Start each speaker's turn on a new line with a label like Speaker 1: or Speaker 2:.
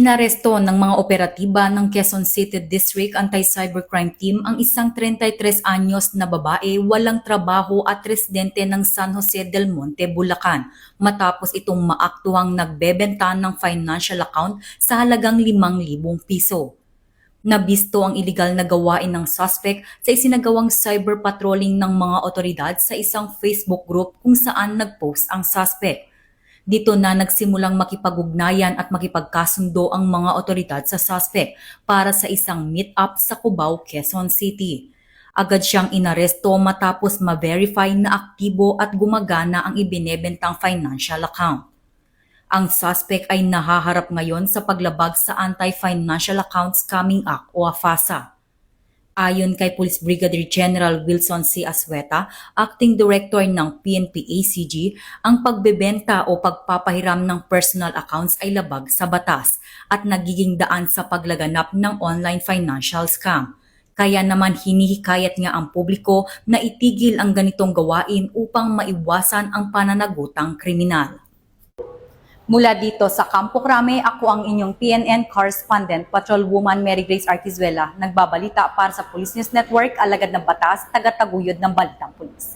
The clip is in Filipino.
Speaker 1: Inaresto ng mga operatiba ng Quezon City District Anti-Cybercrime Team ang isang 33 anyos na babae walang trabaho at residente ng San Jose del Monte, Bulacan matapos itong maaktuhang nagbebenta ng financial account sa halagang 5,000 piso. Nabisto ang iligal na gawain ng suspect sa isinagawang cyber patrolling ng mga otoridad sa isang Facebook group kung saan nagpost ang suspect. Dito na nagsimulang makipag-ugnayan at makipagkasundo ang mga otoridad sa suspect para sa isang meet-up sa Cubao, Quezon City. Agad siyang inaresto matapos ma-verify na aktibo at gumagana ang ibinebentang financial account. Ang suspect ay nahaharap ngayon sa paglabag sa Anti-Financial Accounts Coming Act o AFASA. Ayon kay Police Brigadier General Wilson C. Asweta, Acting Director ng PNP-ACG, ang pagbebenta o pagpapahiram ng personal accounts ay labag sa batas at nagiging daan sa paglaganap ng online financial scam. Kaya naman hinihikayat nga ang publiko na itigil ang ganitong gawain upang maiwasan ang pananagutang kriminal. Mula dito sa Campo Crame, ako ang inyong PNN correspondent, Patrolwoman Mary Grace Artizuela, nagbabalita para sa Police News Network, alagad ng batas, taga-taguyod ng Balitang Pulis.